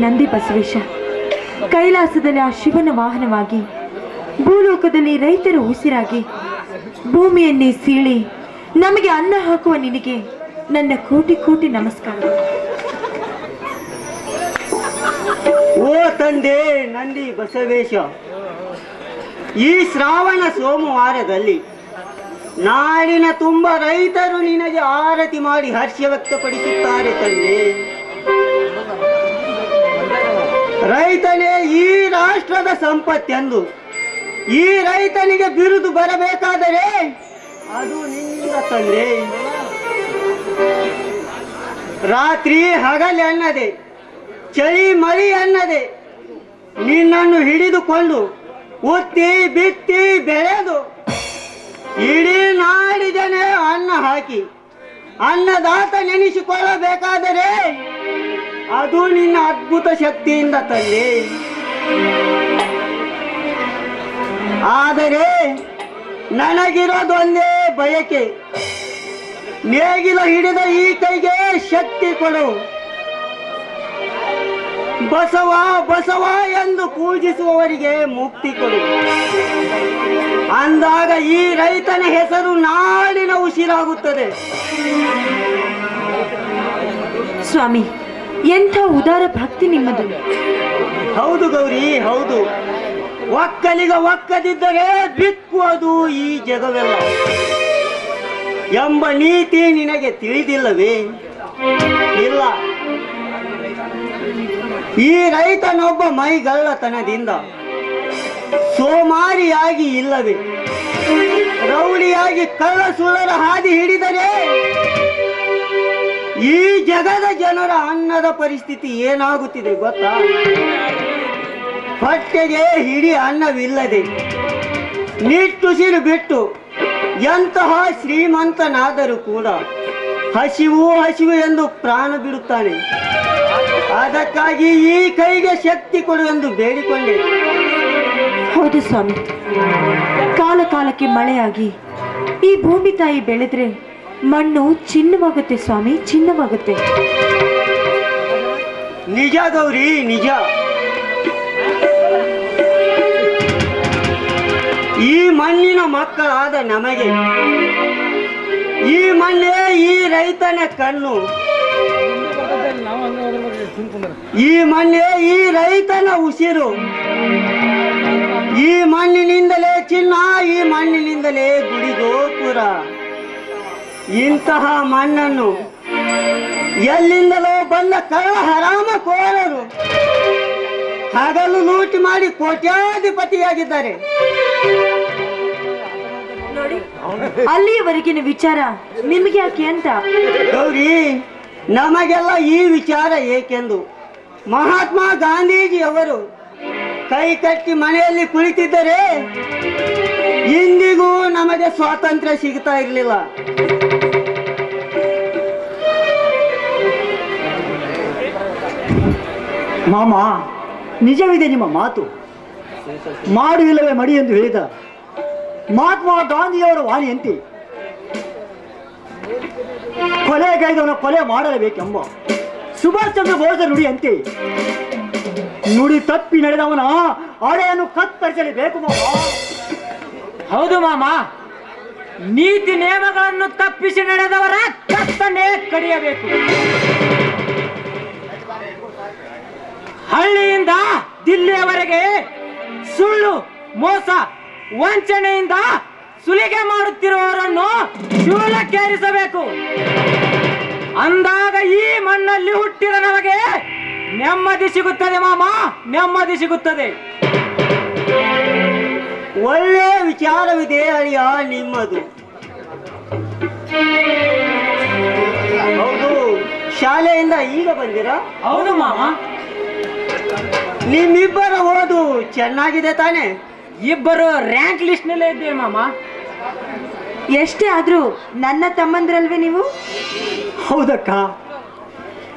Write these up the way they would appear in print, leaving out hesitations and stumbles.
ನಂದಿ ಬಸವೇಶ, ಕೈಲಾಸದಲ್ಲಿ ಆ ಶಿವನ ವಾಹನವಾಗಿ, ಭೂಲೋಕದಲ್ಲಿ ರೈತರ ಉಸಿರಾಗಿ, ಭೂಮಿಯನ್ನೇ ಸೀಳಿ ನಮಗೆ ಅನ್ನ ಹಾಕುವ ನಿನಗೆ ನನ್ನ ಕೋಟಿ ಕೋಟಿ ನಮಸ್ಕಾರ. ಓ ತಂದೆ ನಂದಿ ಬಸವೇಶ, ಈ ಶ್ರಾವಣ ಸೋಮವಾರದಲ್ಲಿ ನಾಡಿನ ತುಂಬ ರೈತರು ನಿನಗೆ ಆರತಿ ಮಾಡಿ ಹರ್ಷ ವ್ಯಕ್ತಪಡಿಸುತ್ತಾರೆ ತಂದೆ. ರೈತನೇ ಈ ರಾಷ್ಟ್ರದ ಸಂಪತ್ತೆಂದು ಈ ರೈತನಿಗೆ ಬಿರುದು ಬರಬೇಕಾದರೆ ಅದು ನಿನ್ನಿಂದ ತಂದೆ. ರಾತ್ರಿ ಹಗಲು ಅನ್ನದೆ, ಚಳಿ ಮಳಿ ಅನ್ನದೆ ನಿನ್ನನ್ನು ಹಿಡಿದುಕೊಂಡು ಉತ್ತಿ ಬಿತ್ತಿ ಬೆಳೆದು ಇಡೀ ನಾಡಿಗೆ ಅನ್ನ ಹಾಕಿ ಅನ್ನದಾತ ನೆನೆಸಿಕೊಳ್ಳಬೇಕಾದರೆ ಅದು ನಿನ್ನ ಅದ್ಭುತ ಶಕ್ತಿಯಿಂದ ತಂದೆ. ಆದರೆ ನನಗಿರೋದೊಂದೇ ಬಯಕೆ, ನೇಗಿಲ ಹಿಡಿದ ಈ ಕೈಗೆ ಶಕ್ತಿ ಕೊಡು. ಬಸವ ಬಸವ ಎಂದು ಪೂಜಿಸುವವರಿಗೆ ಮುಕ್ತಿ ಕೊಡು. ಅಂದಾಗ ಈ ರೈತನ ಹೆಸರು ನಾಡಿನ ಉಸಿರಾಗುತ್ತದೆ. ಸ್ವಾಮಿ, ಎಂಥ ಉದಾರ ಭಕ್ತಿ ನಿಮ್ಮದು. ಹೌದು ಗೌರಿ, ಹೌದು. ಒಕ್ಕಲಿಗ ಒಕ್ಕದಿದ್ದರೆ ಬಿಕ್ಕುವುದು ಈ ಜಗವೆಲ್ಲ ಎಂಬ ನೀತಿ ನಿನಗೆ ತಿಳಿದಿಲ್ಲವೇ? ಇಲ್ಲ. ಈ ರೈತನೊಬ್ಬ ಮೈಗಳ್ಳತನದಿಂದ ಸೋಮಾರಿಯಾಗಿ ಇಲ್ಲವೇ ರೌಡಿಯಾಗಿ ಕಳ್ಳ ಸುಳ್ಳರ ಹಾದಿ ಹಿಡಿದರೆ ಈ ಜಗದ ಜನರ ಅನ್ನದ ಪರಿಸ್ಥಿತಿ ಏನಾಗುತ್ತಿದೆ ಗೊತ್ತಾ? ಹೊಟ್ಟೆಗೆ ಹಿಡಿ ಅನ್ನವಿಲ್ಲದೆ ನಿಟ್ಟುಸಿರು ಬಿಟ್ಟು ಎಂತಹ ಶ್ರೀಮಂತನಾದರೂ ಕೂಡ ಹಸಿವು ಹಸಿವು ಎಂದು ಪ್ರಾಣ ಬಿಡುತ್ತಾನೆ. ಅದಕ್ಕಾಗಿ ಈ ಕೈಗೆ ಶಕ್ತಿ ಕೊಡು ಎಂದು ಬೇಡಿಕೊಂಡೆ. ಹೌದು ಸ್ವಾಮಿ, ಕಾಲ ಕಾಲಕ್ಕೆ ಮಳೆಯಾಗಿ ಈ ಭೂಮಿ ತಾಯಿ ಬೆಳೆದ್ರೆ ಮಣ್ಣು ಚಿನ್ನವಾಗುತ್ತೆ ಸ್ವಾಮಿ, ಚಿನ್ನವಾಗುತ್ತೆ. ನಿಜ ಗೌರಿ, ನಿಜ. ಈ ಮಣ್ಣಿನ ಮಕ್ಕಳಾದ ನಮಗೆ ಈ ಮಣ್ಣೇ ಈ ರೈತನ ಕಣ್ಣು, ಈ ಮಣ್ಣೇ ಈ ರೈತನ ಉಸಿರು. ಈ ಮಣ್ಣಿನಿಂದಲೇ ಚಿನ್ನ, ಈ ಮಣ್ಣಿನಿಂದಲೇ ಗುಡಿ ಗೋಪುರ. ಇಂತಹ ಮಣ್ಣನ್ನು ಎಲ್ಲಿಂದಲೋ ಬಂದ ಕಳ್ಳ ಹರಾಮ ಕೋರರು ಹಗಲು ಲೂಟಿ ಮಾಡಿ ಕೋಟ್ಯಾಧಿಪತಿಯಾಗಿದ್ದಾರೆ. ನೋಡಿ, ಅಲ್ಲಿಯವರೆಗಿನ ವಿಚಾರ ನಿಮಗೆ ಯಾಕೆ ಅಂತ. ಗೌರಿ, ನಮಗೆಲ್ಲ ಈ ವಿಚಾರ ಏಕೆಂದು ಮಹಾತ್ಮ ಗಾಂಧೀಜಿಯವರು ಕೈ ಕಟ್ಟಿ ಮನೆಯಲ್ಲಿ ಕುಳಿತಿದ್ದರೆ ಇಂದಿಗೂ ನಮಗೆ ಸ್ವಾತಂತ್ರ್ಯ ಸಿಗ್ತಾ ಇರಲಿಲ್ಲ. ಮಾಮ, ನಿಜವಿದೆ ನಿಮ್ಮ ಮಾತು. ಮಾಡು ಇಲ್ಲವೇ ಮಡಿ ಎಂದು ಹೇಳಿದ ಮಹಾತ್ಮ ಗಾಂಧಿಯವರ ವಾಣಿಯಂತೆ ಕೊಲೆಗೈದವನ ಕೊಲೆ ಮಾಡಲೇಬೇಕೆಂಬ ಸುಭಾಷ್ ಚಂದ್ರ ಬೋಸ್ ನುಡಿಯಂತೆ ನುಡಿ ತಪ್ಪಿ ನಡೆದವನ ಅಡೆಯನ್ನು ಕತ್ತರಿಸಲೇಬೇಕು ಮಾಮ. ಹೌದು ಮಾಮ, ನೀತಿ ನಿಯಮಗಳನ್ನು ತಪ್ಪಿಸಿ ನಡೆದವರ ಕತ್ತನ್ನೇ ಕಡಿಯಬೇಕು. ಹಳ್ಳಿಯಿಂದ ದಿಲ್ಲಿಯವರೆಗೆ ಸುಳ್ಳು ಮೋಸ ವಂಚನೆಯಿಂದ ಸುಲಿಗೆ ಮಾಡುತ್ತಿರುವವರನ್ನು ಶೂಲಕ್ಕೇರಿಸಬೇಕು. ಅಂದಾಗ ಈ ಮಣ್ಣಲ್ಲಿ ಹುಟ್ಟಿದ ನಮಗೆ ನೆಮ್ಮದಿ ಸಿಗುತ್ತದೆ ಮಾಮ, ನೆಮ್ಮದಿ ಸಿಗುತ್ತದೆ. ಒಳ್ಳೆಯ ವಿಚಾರವಿದೆ ಅಳಿಯ ನಿಮ್ಮದು. ಹೌದು, ಶಾಲೆಯಿಂದ ಈಗ ಬಂದಿರಾ? ಹೌದು ಮಾಮ. ನಿಮ್ಮಿಬ್ಬರ ಓದು ಚೆನ್ನಾಗಿದೆ ತಾನೆ? ಇಬ್ಬರು ರ್ಯಾಂಕ್ ಲಿಸ್ಟ್ ನಲ್ಲೇ ಇದ್ದೇವೆ ಮಾಮ. ಎಷ್ಟೇ ಆದ್ರೂ ನನ್ನ ತಮ್ಮಂದ್ರಲ್ವೇ ನೀವು? ಹೌದಕ್ಕ,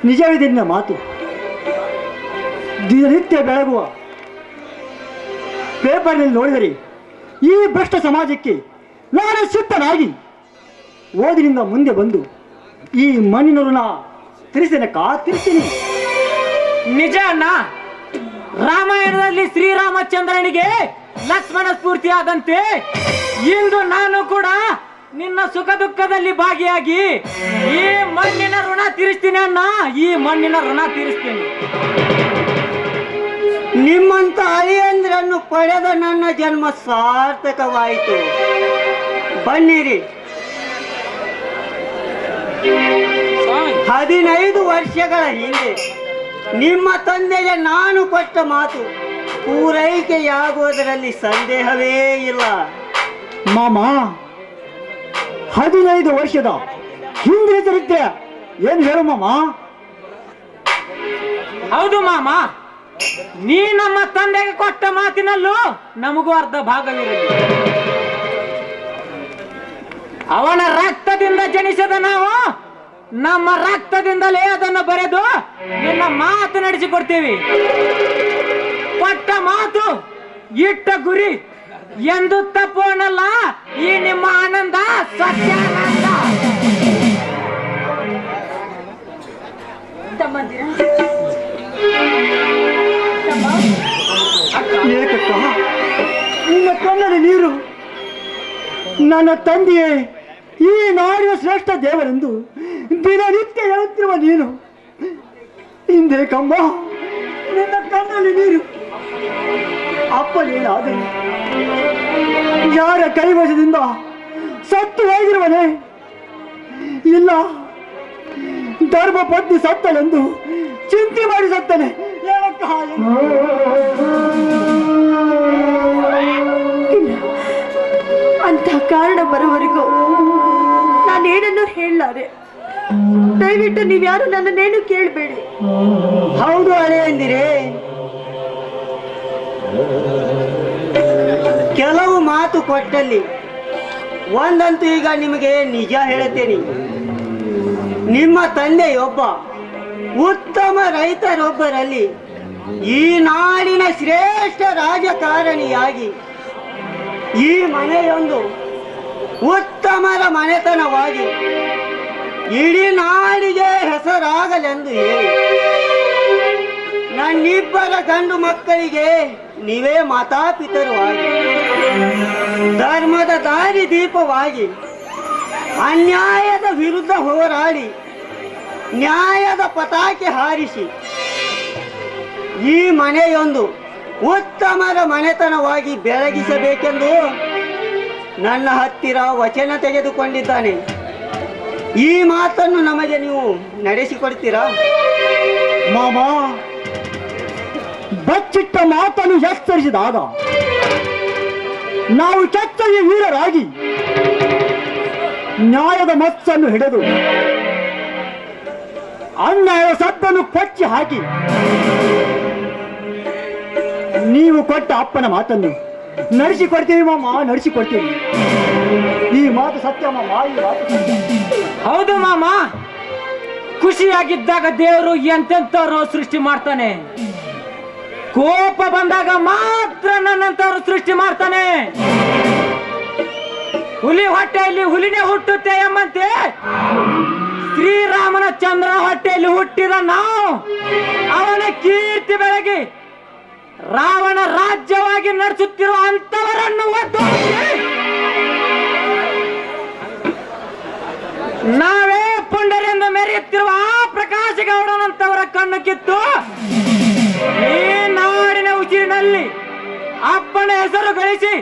ನಿಜವಿದೆ ನಿನ್ನ ಮಾತು. ದಿನನಿತ್ಯ ಬೆಳಗುವ ಪೇಪರ್ನಲ್ಲಿ ನೋಡಿದರೆ ಈ ಭ್ರಷ್ಟ ಸಮಾಜಕ್ಕೆ ನಾನು ಸುತ್ತನಾಗಿ ಓದಿನಿಂದ ಮುಂದೆ ಬಂದು ಈ ಮಣ್ಣಿನ ಋಣ ತಿರ್ತೀನಿ. ನಿಜ ಅಣ್ಣ. ರಾಮಾಯಣದಲ್ಲಿ ಶ್ರೀರಾಮಚಂದ್ರನಿಗೆ ಲಕ್ಷ್ಮಣ ಸ್ಫೂರ್ತಿಯಾದಂತೆ ಇಂದು ನಾನು ಕೂಡ ನಿನ್ನ ಸುಖ ದುಃಖದಲ್ಲಿ ಭಾಗಿಯಾಗಿ ಈ ಮಣ್ಣಿನ ಋಣ ತೀರಿಸ್ತೀನಿ ಅಣ್ಣ. ಈ ಮಣ್ಣಿನ ಋಣ ತೀರಿಸ್ತೀನಿ. ನಿಮ್ಮಂತ ಅಳಿಯಂದ್ರನ್ನು ಪಡೆದ ನನ್ನ ಜನ್ಮ ಸಾರ್ಥಕವಾಯಿತು. ಬನ್ನಿರಿ. 15 ವರ್ಷಗಳ ಹಿಂದೆ ನಿಮ್ಮ ತಂದೆಗೆ ನಾನು ಕೊಟ್ಟ ಮಾತು ಪೂರೈಕೆಯಾಗುವುದರಲ್ಲಿ ಸಂದೇಹವೇ ಇಲ್ಲ. ಮಾಮ, 15 ವರ್ಷದ ಹಿಂದಿನ ಚರಿತ್ರೆ ಏನು ಹೇಳು ಮಾಮ? ಹೌದು ಮಾಮ, ನೀ ನಮ್ಮ ತಂದೆಗೆ ಕೊಟ್ಟ ಮಾತಿನಲ್ಲೂ ನಮಗೂ ಅರ್ಧ ಭಾಗವಿರಲಿ. ಅವನ ರಕ್ತದಿಂದ ಜನಿಸಿದ ನಾವು ನಮ್ಮ ರಕ್ತದಿಂದಲೇ ಅದನ್ನು ಬರೆದು ನಿನ್ನ ಮಾತು ನಡೆಸಿಕೊಡ್ತೀವಿ. ಕೊಟ್ಟ ಮಾತು ಇಟ್ಟ ಗುರಿ ಎಂದು ತಪ್ಪೋಣಲ್ಲ ಈ ನಿಮ್ಮ ಆನಂದ ಸತ್ಯಾನಂದ. ತಮ್ಮಂದಿರ, ಏಕಕ್ಕ, ನಿನ್ನ ಕಣ್ಣಲ್ಲಿ ನೀರು. ನನ್ನ ತಂದೆಯೇ ಈ ನಾಡಿನ ಶ್ರೇಷ್ಠ ದೇವರೆಂದು ದಿನನಿತ್ಯ ಹೇಳುತ್ತಿರುವ ನೀನು ಹಿಂದೆ ಕಮ್ಮ ನಿನ್ನ ಕಣ್ಣಲ್ಲಿ ನೀರು. ಅಪ್ಪನೇನಾದರೂ ಯಾರ ಕೈವಶದಿಂದ ಸತ್ತು ಹೋಗಿರುವನೇ? ಇಲ್ಲ, ಧರ್ಮ ಪತ್ನಿ ಸತ್ತಳೆಂದು ಚಿಂತೆ ಮಾಡಿ ಸತ್ತನೆ. ಇಲ್ಲ, ಅಂತ ಕಾರಣ ಬರೋವರೆಗೂ ನಾನೇನನ್ನು ಹೇಳಲಾರೆ. ದಯವಿಟ್ಟು ನೀವ್ಯಾರು ನನ್ನನ್ನೇನು ಕೇಳಬೇಡಿ. ಹೌದು ಅಳಿಯಂದಿರೇ, ಕೆಲವು ಮಾತು ಕೊಟ್ಟಲ್ಲಿ ಒಂದಂತೂ ಈಗ ನಿಮಗೆ ನಿಜ ಹೇಳುತ್ತೇನೆ. ನಿಮ್ಮ ತಂದೆಯೊಬ್ಬ ಉತ್ತಮ ರೈತರೊಬ್ಬರಲ್ಲಿ ಈ ನಾಡಿನ ಶ್ರೇಷ್ಠ ರಾಜಕಾರಣಿಯಾಗಿ ಈ ಮನೆಯೊಂದು ಉತ್ತಮರ ಮನೆತನವಾಗಿ ಇಡೀ ನಾಡಿಗೆ ಹೆಸರಾಗಲೆಂದು ಹೇಳಿ ನನ್ನಿಬ್ಬರ ಗಂಡು ಮಕ್ಕಳಿಗೆ ನೀವೇ ಮಾತಾಪಿತರುವಾಗಿ ಧರ್ಮದ ದಾರಿ ದೀಪವಾಗಿ ಅನ್ಯಾಯದ ವಿರುದ್ಧ ಹೋರಾಡಿ ನ್ಯಾಯದ ಪತಾಕೆ ಹಾರಿಸಿ ಈ ಮನೆಯೊಂದು ಉತ್ತಮರ ಮನೆತನವಾಗಿ ಬೆಳಗಿಸಬೇಕೆಂದು ನನ್ನ ಹತ್ತಿರ ವಚನ ತೆಗೆದುಕೊಂಡಿದ್ದಾನೆ. ಈ ಮಾತನ್ನು ನಮಗೆ ನೀವು ನಡೆಸಿಕೊಡ್ತೀರಾ? ಮಾಮ, ಬಚ್ಚಿಟ್ಟ ಮಾತನ್ನು ಎಚ್ಚರಿಸಿದಾಗ ನಾವು ಕೆಚ್ಚಗೆ ವೀರರಾಗಿ ನ್ಯಾಯದ ಮಚ್ಚನ್ನು ಹಿಡಿದು ಅನ್ಯಾಯದ ಸದ್ದನ್ನು ಕೊಚ್ಚಿ ಹಾಕಿ ನೀವು ಕೊಟ್ಟ ಅಪ್ಪನ ಮಾತನ್ನು ನಡೆಸಿಕೊಡ್ತೀವಿ ಮಾಮ, ನಡೆಸಿಕೊಡ್ತೀವಿ. ಈ ಮಾತು ಸತ್ಯ ಮಾಮ, ಈ ಮಾತು ಸತ್ಯ. ಹೌದು ಮಾಮ, ಖುಷಿಯಾಗಿದ್ದಾಗ ದೇವರು ಎಂತೆಂತವ್ರು ಸೃಷ್ಟಿ ಮಾಡ್ತಾನೆ. ಕೋಪ ಬಂದಾಗ ಮಾತ್ರ ನನ್ನಂತವ್ರು ಸೃಷ್ಟಿ ಮಾಡ್ತಾನೆ. ಹುಲಿ ಹೊಟ್ಟೆಯಲ್ಲಿ ಹುಲಿನೇ ಹುಟ್ಟುತ್ತೆ ಎಂಬಂತೆ ಶ್ರೀರಾಮನ ಚಂದ್ರನ ಹೊಟ್ಟೆಯಲ್ಲಿ ಹುಟ್ಟಿದ ನಾವು ಅವನ ಕೀರ್ತಿ ಬೆಳಗಿ ರಾವಣ ರಾಜ್ಯವಾಗಿ ನಡೆಸುತ್ತಿರುವ ಅಂತವರನ್ನು ಒದ್ದು ನಾವೇ ಪುಂಡರಿಂದ ಮೆರೆಯುತ್ತಿರುವ ಆ ಪ್ರಕಾಶ ಗೌಡನಂತವರ ಕಣ್ಣು ಕಿತ್ತು ಈ ನಾಡಿನ ಉಸಿರಿನಲ್ಲಿ ಅಪ್ಪನ ಹೆಸರು ಗಳಿಸಿ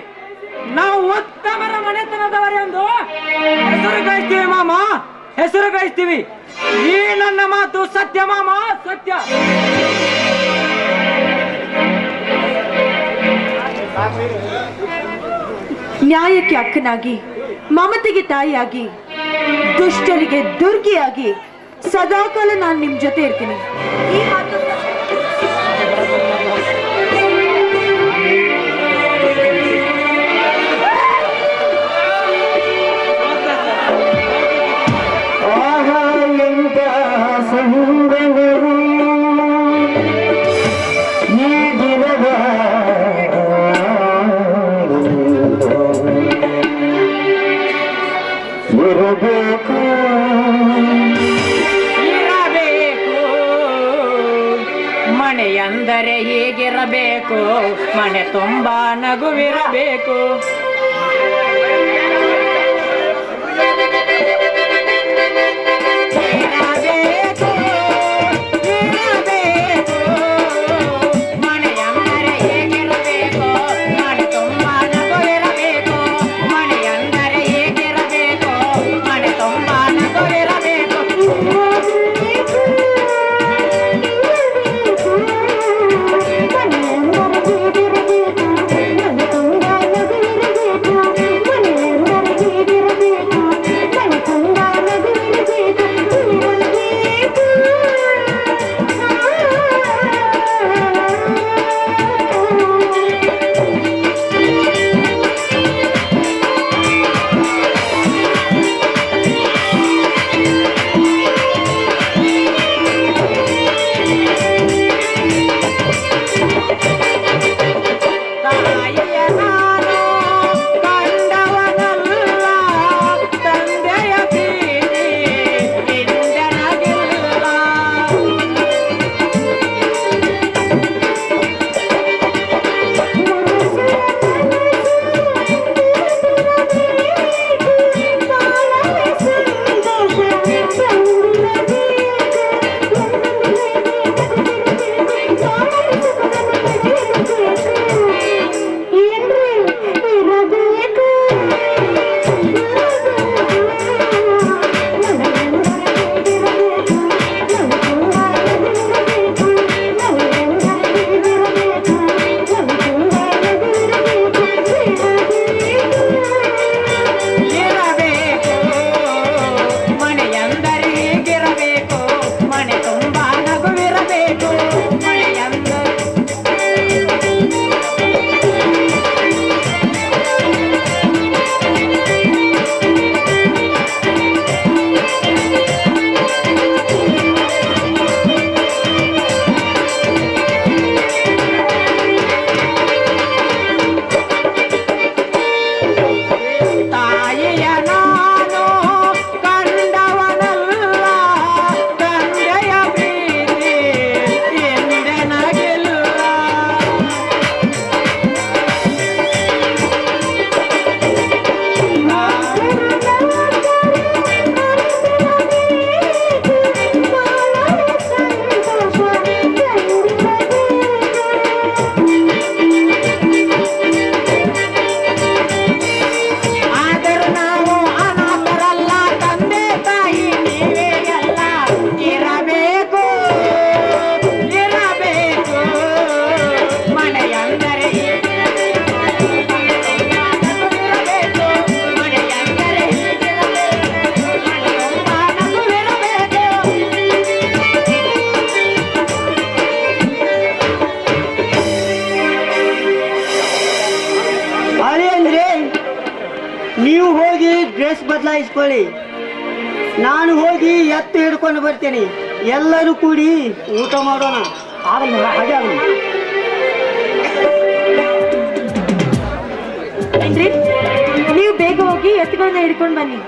ನಾವು ಉತ್ತಮರ ಮನೆತನದವರೆಂದು ಹೆಸರು ಗಳಿಸ್ತೀವಿ ಮಾಮ, ಹೆಸರು ಗಳಿಸ್ತೀವಿ. ಈ ನನ್ನ ಮಾತು ಸತ್ಯ ಮಾಮ, ಸತ್ಯ. ನ್ಯಾಯಕ್ಕೆ ಅಕ್ಕನಾಗಿ, ಮಮತೆಗೆ ತಾಯಿಯಾಗಿ, ದುಷ್ಟರಿಗೆ ದುರ್ಗಿಯಾಗಿ ಸದಾಕಾಲ ನಾನು ನಿಮ್ ಜೊತೆ ಇರ್ತೀನಿ. ಈ ಮಾತು ಮನೆಯಂದರೆ ಹೀಗಿರಬೇಕು, ಮನೆ ತುಂಬಾ ನಗುವಿರಬೇಕು. ನೀವು ಹೋಗಿ ಡ್ರೆಸ್ ಬದಲಾಯಿಸ್ಕೊಳ್ಳಿ, ನಾನು ಹೋಗಿ ಎತ್ತು ಹಿಡ್ಕೊಂಡು ಬರ್ತೇನೆ. ಎಲ್ಲರೂ ಕೂಡಿ ಊಟ ಮಾಡೋಣ. ಆಗಲ್ಲ, ಹಾಗೆ ಆಗಲಿ. ಏನ್ರಿ, ನೀವು ಬೇಗ ಹೋಗಿ ಎತ್ತುಗಳನ್ನ ಹಿಡ್ಕೊಂಡು ಬನ್ನಿ.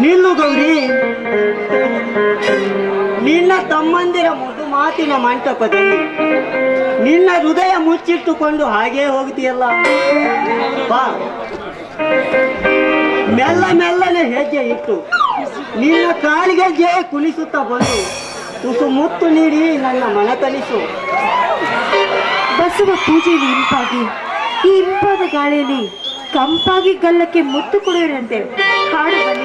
ನಿಲ್ಲು ಗೌರಿ, ನಿನ್ನ ತಮ್ಮಂದಿರ ಮುದ್ದು ಮಾತಿನ ಮಂಟಪದಲ್ಲಿ ನಿನ್ನ ಹೃದಯ ಮುಚ್ಚಿಟ್ಟುಕೊಂಡು ಹಾಗೇ ಹೋಗ್ತೀಯಲ್ಲ. ಬಾ, ಮೆಲ್ಲ ಮೆಲ್ಲನೆ ಹೆಜ್ಜೆ ಇಟ್ಟು ನಿನ್ನ ಕಾಲಿಗೆ ಕುಣಿಸುತ್ತಾ ಬಂದು ತುಸು ಮುತ್ತು ನೀಡಿ ನನ್ನ ಮನ ತನಿಸು. ಬಸವ ಪೂಜೆಯಲ್ಲಿ ಇಂಪಾಗಿ, ಈ ಇಂಪಾದ ಗಾಳಿಯಲ್ಲಿ ಕಂಪಾಗಿ ಗಲ್ಲಕ್ಕೆ ಮುತ್ತು ಕೊಡುವಿರಂತೆ ಹಾಡು ಬನ್ನಿ.